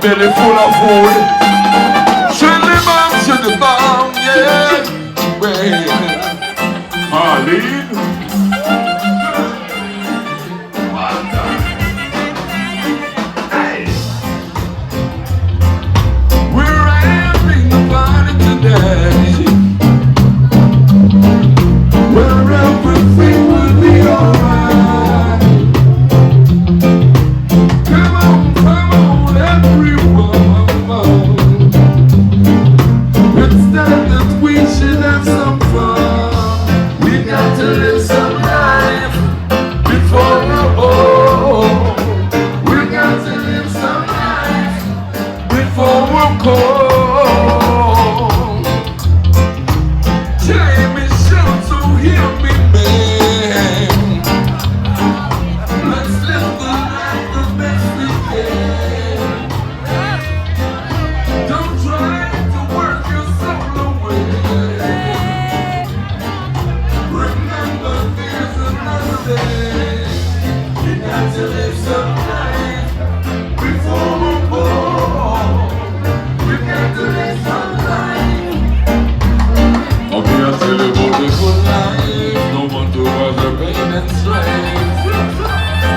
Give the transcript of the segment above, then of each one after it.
belly full of food. Chili bomb to the bomb, yeah. Well, Harleen. We're having a party today, where everything will be alright. Come on, everyone. It's time that we should have some fun. We got to live some life before we're old. We got to live some life before we're cold. Time is short, so hear me, man. Let's live the life the best we can. Don't try to work yourself away. Remember, there's another day. You got to live some life before we're born. We got to live some life. Okay, I'll tell you about the good life. No one to bother pain and strife.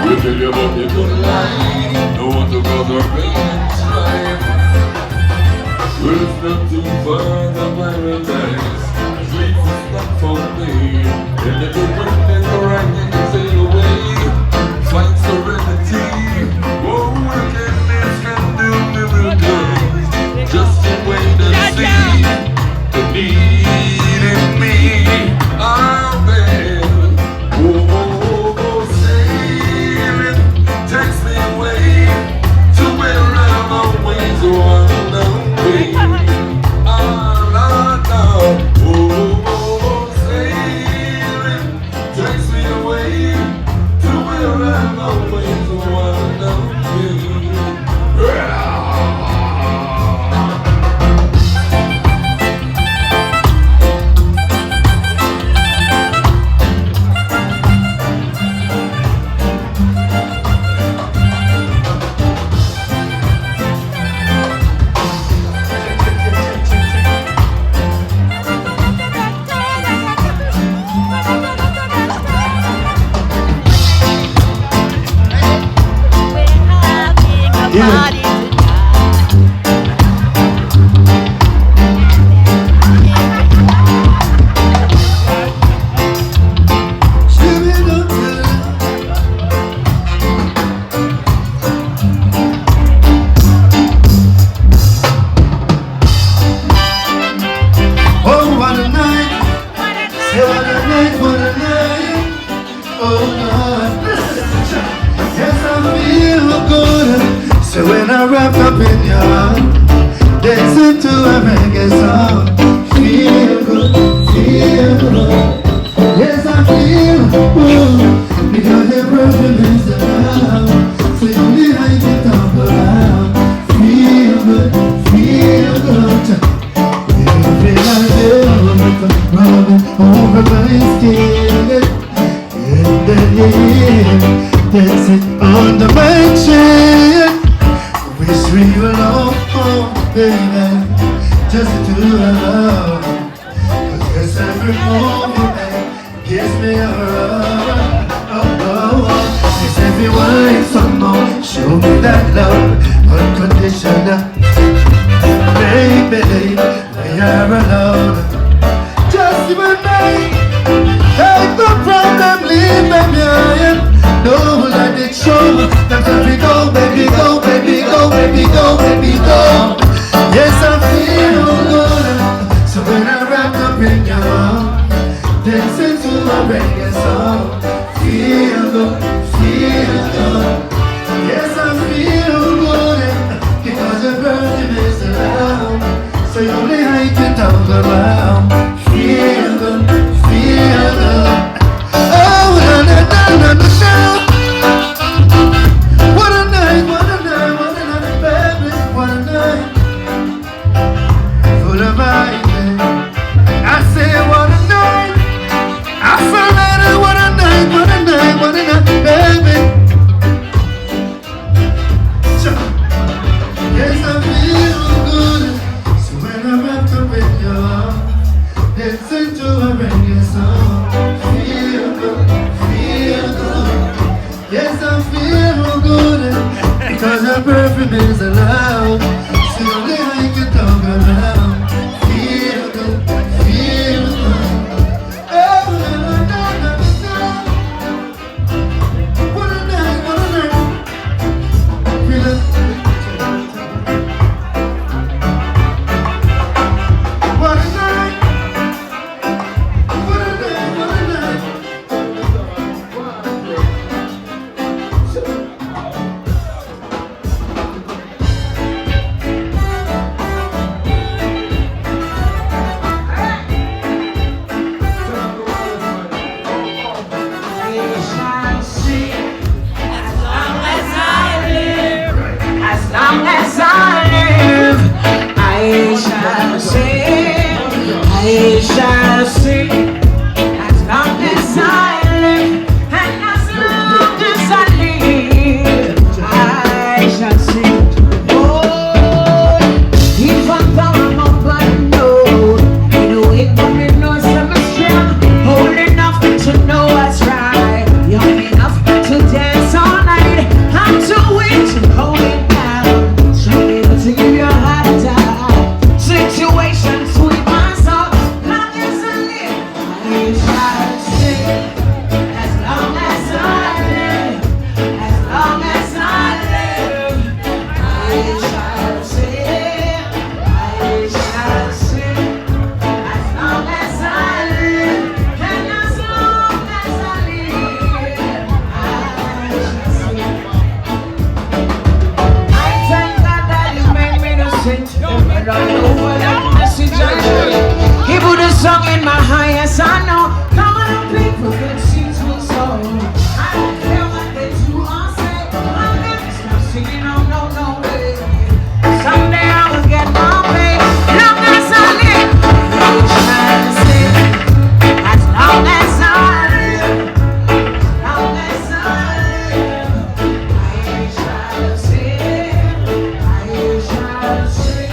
We'll tell you about the good life. No one to bother pain and strife. Well, it's not too far to paradise. Sleep is not for me. And if you bring in the right and you sail away, find serenity. Oh, wickedness can do miracles. Just to wait and see the need in me. I'm there. Oh, sailing takes me away to where I'm always wandering. Sailing takes me away to where I'm always wandering. So when I wrap up in your arms, dancing to a reggae song, feel good, feel good. Yes, I feel good, because the problem is around. So you need how you can talk around. Feel good, feel good. You feel like you're rubbing over my skin. And then you're dancing under my chin. Wish we were alone, baby, just to alone. Cause yes, every moment gives me a run. Yes, everyone some more, show me that love, unconditional. Baby, we are alone. Just you and me, take the problem, leave them behind. No, let it show. That's where we go, baby, go, baby, go, baby, go, baby, go. Yes, I feel good. So when I wrap up in your arms, dancing to a reggae song, feel good, feel good. Yes, I feel good because your birthday is around. So you only hate to talk about. a reggae song. Feel good, feel good. Yes, I feel good because your perfume is allowed. Slowly I can talk around. Feel good, feel good. Oh, no, no, no, no. What a night, what a night. Feel it. What a night. What a night, what a night. I shall sing as long as I live, and as long as I live, I shall sing. Oh, even though I'm up and low, in a way, but me know some strong, old enough to know what's right, young enough to dance all night, I'm too weak to hold it down, strong enough to give your heart a time. Situations with my soul. He put a song in my highest, I know. Come on, people can sing to a song. I don't care what they do or say. I'm never stop singing, no, no, no way. Someday I will get my pay. Long as I live, I shall sing. As long as I live, as long as I live, I shall sing. I shall sing.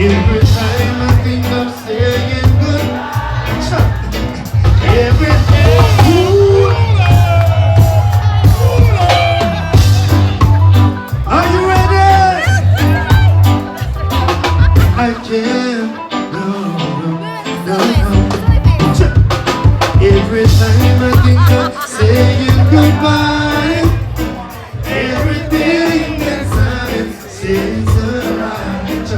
Every time I think of saying goodbye, every are you ready? I can't, no. Every time I think of saying goodbye, everything inside says alright.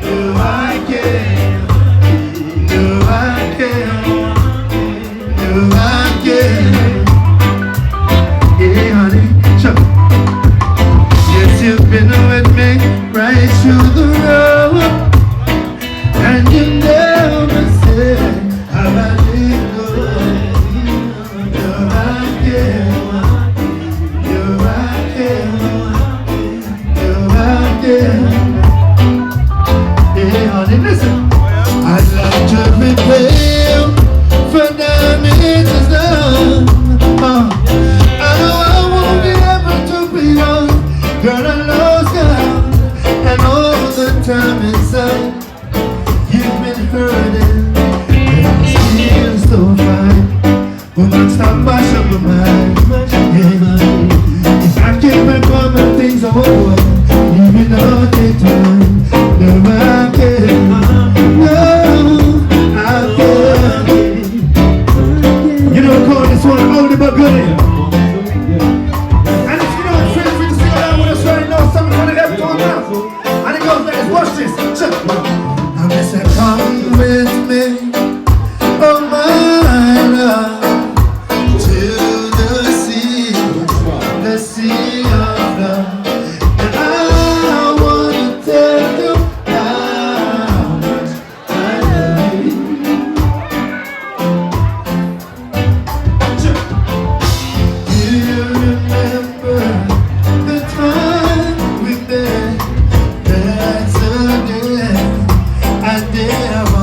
No, I can't. No, I can't. No, I can't. pay for damages done. I know I won't be able to be young. Girl, I lost God, and all the time inside you've been hurting, and I'm still so fine. Will not stop my sugar mind. If I keep recording things over, even though they time, never I can. No, I can't. You know, call this one oldie but goodie. And if you know it's free to sing along with us right now, something on the left on now. And it goes like this, watch this. Check. I'm just saying, come with me, oh my love, to the sea of love. And I wanna tell you how much I love you. Do you remember the time we met? That's a day I did.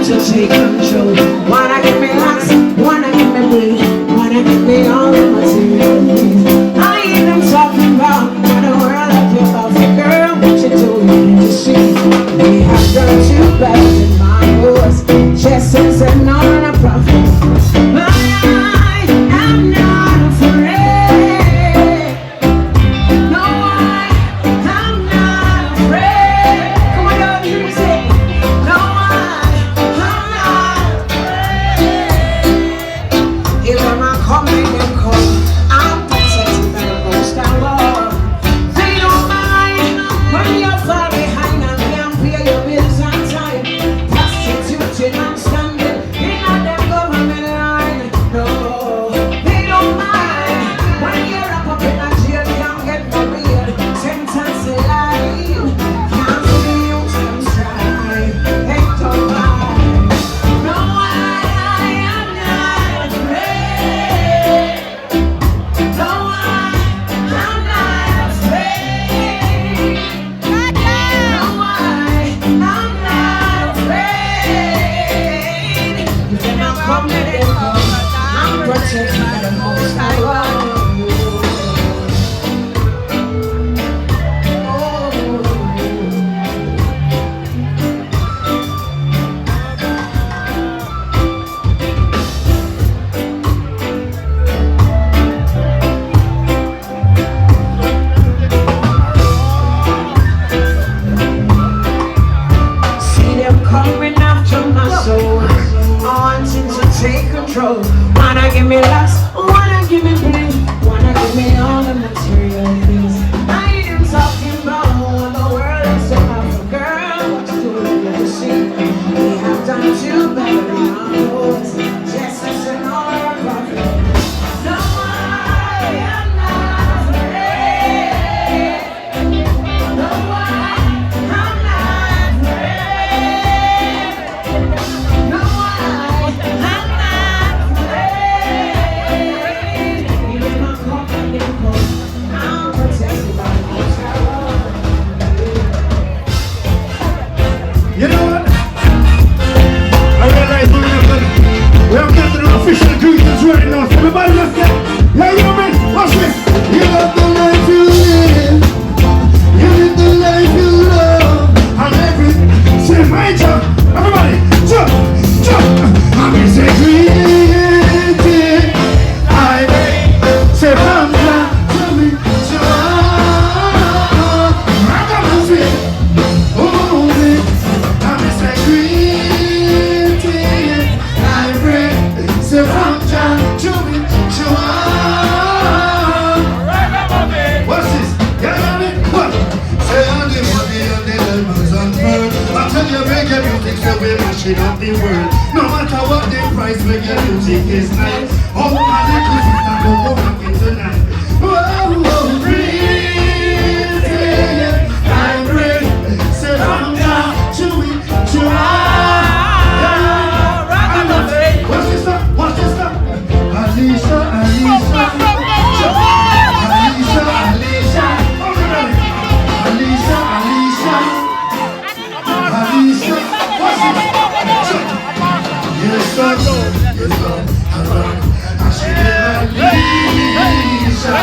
to take control. Wanna give me lots, wanna give me bleed, wanna give me all the material things. I hear them talking about what the world of your love, girl, what you doing to see. We have done too bad in my voice, just as an on a prophet. But I am not afraid. No, I'm not afraid. Come on, y'all, you can say, no, I'm not afraid. Even my coming and call, I'm protected by the most I love. They don't mind when you're far behind and can't pay your bills on time. Prostituting and standing in a damn government line. No, they don't mind when you're up in a jail, can't get no real sentence alive. Can't see you some strive. They don't mind. No, I am not afraid. No, I'm not afraid. No, I'm not afraid. When I'm coming in, I'm protected by the most I love. See them coming after my soul, wanting to take control. Wanna give me lust, wanna give me pain, wanna give me all the material things. I ain't talking about what the world is about. Girl, what you doing to see? We have done too bad in our voice, just as an honor prophet. No, I am not afraid. No, I'm not afraid. No, I'm not afraid. Even my confident cold, I'm protected by the most I love. You know what? I realize we have got the official greetings right now. So everybody just get, yeah, you know me, watch this. You love the life you live. You live the life you love. And everything, say my job. Everybody, jump, jump. I'm in security. I say from God to me, to rock up my feet. Oh, me. I'm in security. I pray, say from God to me, to what's this? Yeah, you know me? What? Say on the money and the diamonds and pearls. I tell you, make your music so we mashing up the world. No matter what the price, make your music is nice. Oh, my little sister, go rockin' tonight. Whoa, pretty, I pray, say from God to me, to what's this stuff? What's this stuff? Alicia, Alicia. Alicia, Alicia. Alicia, Alicia. Alicia. What's it? Yes, sir. Yes, sir. I should have Alicia.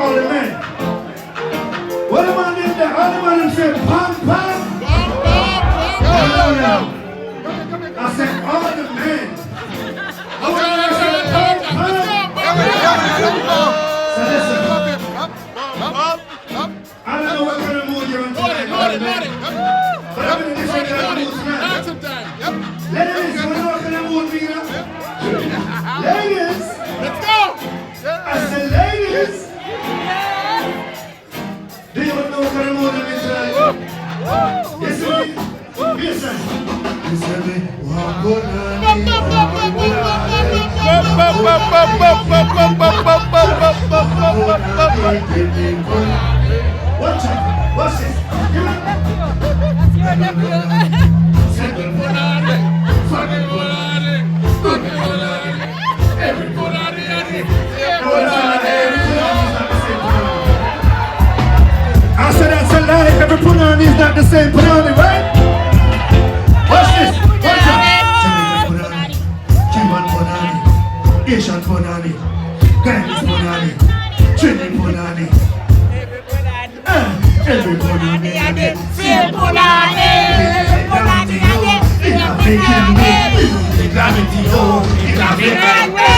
all the men. What the man did there? All the man said, pam, pam. I said, all the men. I want to say, pam, pam. So listen. I don't know what kind of mood you're in tonight. But I'm in a different kind of mood tonight. Ladies, you know what kind of mood we are? Ladies. Let's go. I said, ladies. Do you know what kind of mood I'm in tonight? Yes, sir. Yes, sir. Yes, sir. Walk on watch it. Watch this. I said that's a lie. Every punani is not the same punani, right? Watch this. Watch it. Jamaican punani, Cuban punani, Asian punani, Ghanaian punani, Trinidad punani. Every punani again. Same punani. Punani again. In a making way. In gravity, oh, in a making way.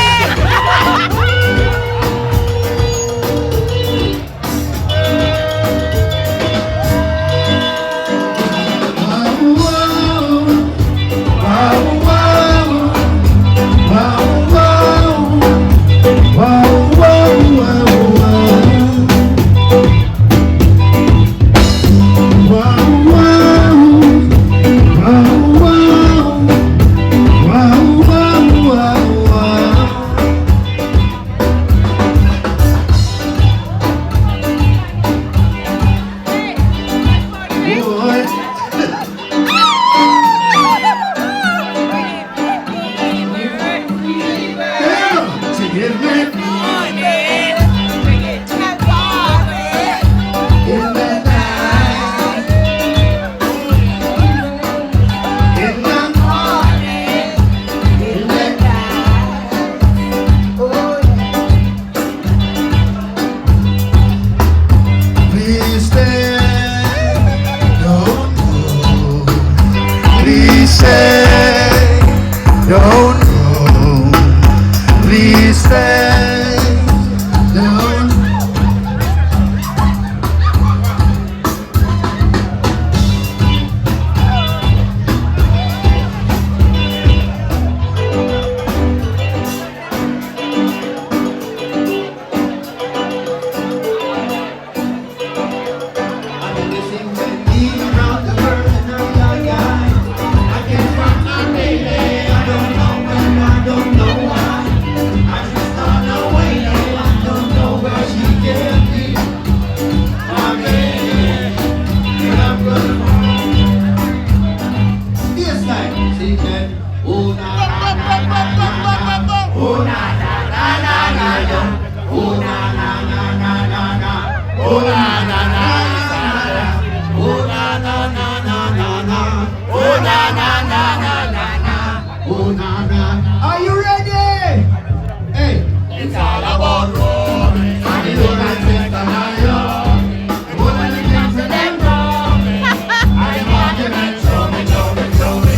Are you ready? Hey, it's all about roaming. And you don't like it, and I know. And when it comes to them roaming, I want you to show me, show me, show me.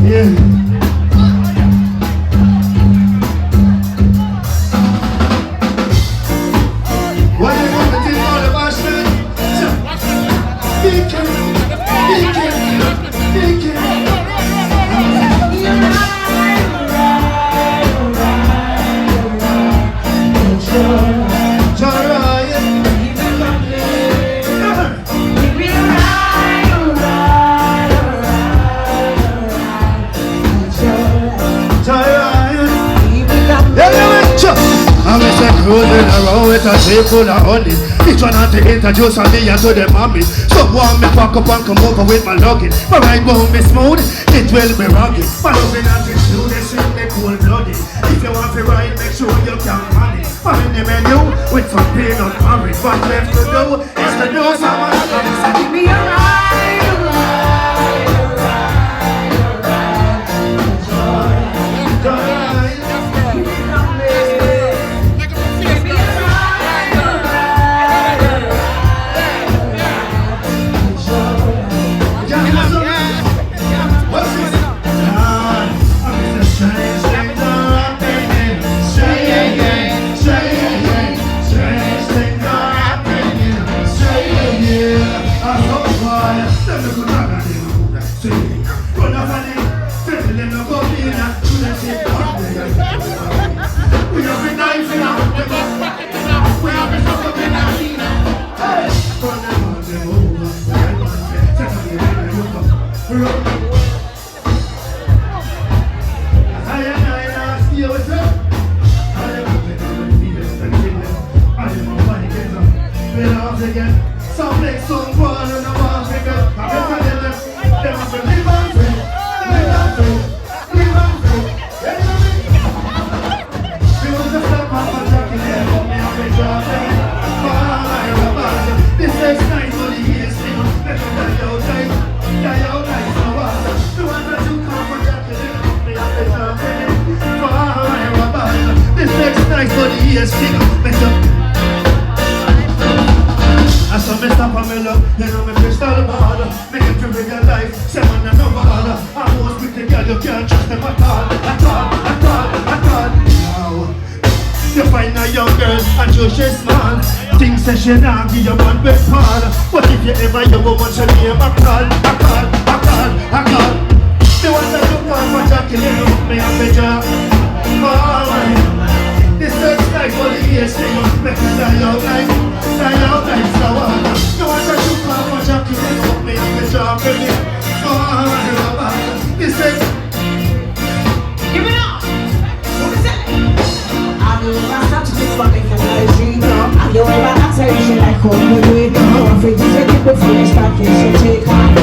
Yeah. Cruising around with a ship full of honey. Each one had to introduce me and to the mommy. So want me pack up and come over with my luggage. My ride won't be smooth, it will be rugged. My loving attitude, they should be cold-blooded. If you want to ride, make sure you can manage. Find the menu with some peanut porridge. What left to do is to do some other. Give me a ride, she not give you one big part. But if you ever you want your name, I call. The one that you call for Jackie, you know me and me job. Alright, this is like for the years, thing. Make me die out like so on. The one that you call for Jackie, you know me and me job, baby. Alright, this is. Give it up. What is it? I do my stuff to be funny for my dream. I do my attention like all the way. I'm afraid to take it before you start this, so take on.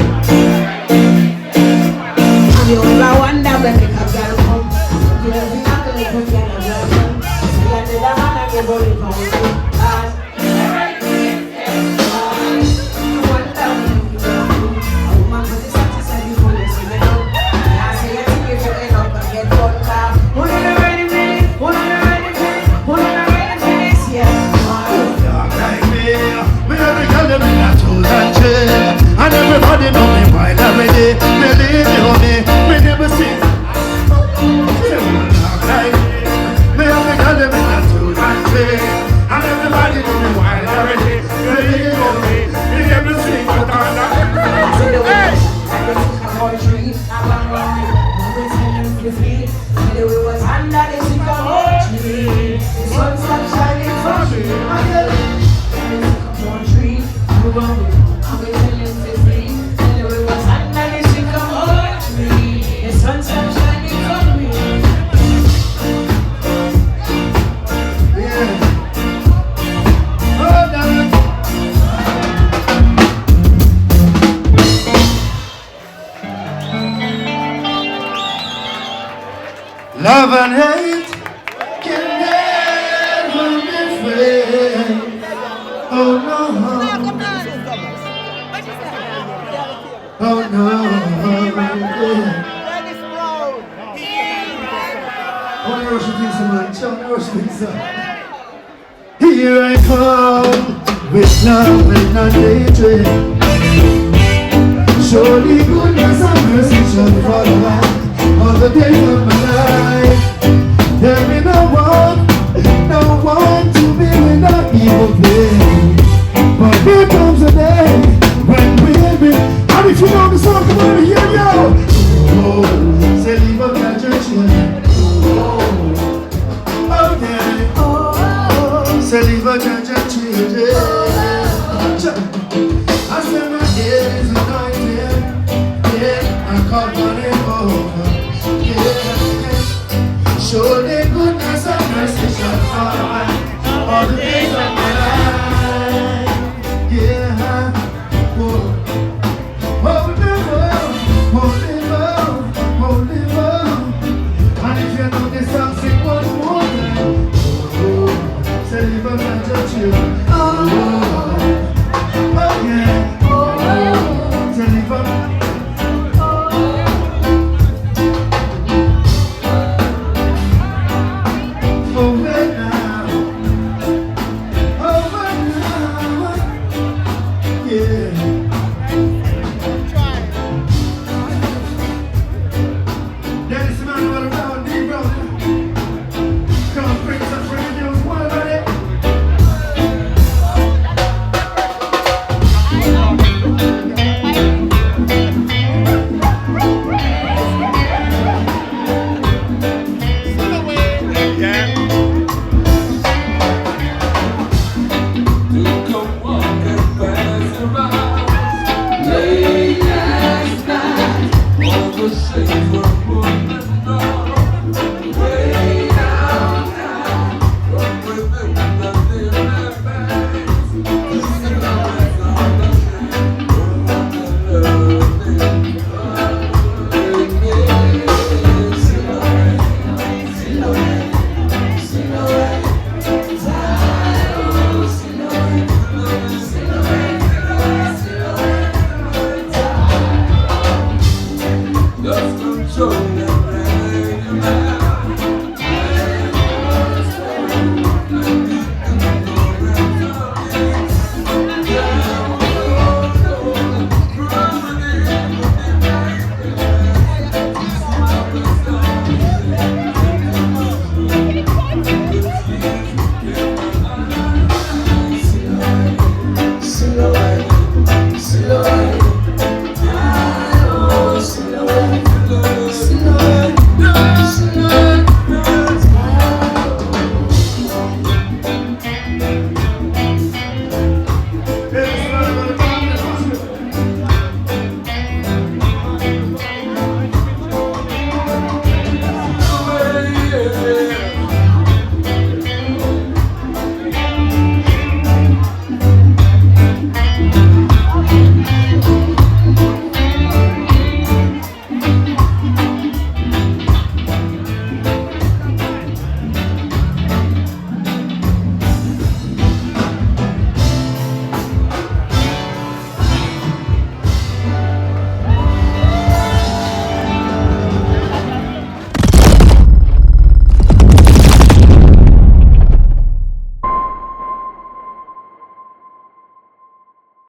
I'm the only one that when they come down home. You know, we have to live with them and love them. So I did that man and give all the power. And everybody know me while every day. Believe you me, me never see. Me have the girl them in a two and three. And everybody know me while every day. Believe you me, me never see. But I'm not. Hey! We was under the sycamore tree. The sun started shining from me. The sycamore tree. I'm going to live for free. And we was under the sycamore tree. The sun started shining from me. Yeah. Oh, darling. Love and hate can never be friends. Oh no. Oh no. Oh, no, she thinks so much. Oh, no, she thinks so. Here I come with love and not hatred. Surely goodness and mercy shall follow us all the days of my life. There be no one to be without evil pain. But here comes a day when we'll be. And if you know the song, come over here, yo.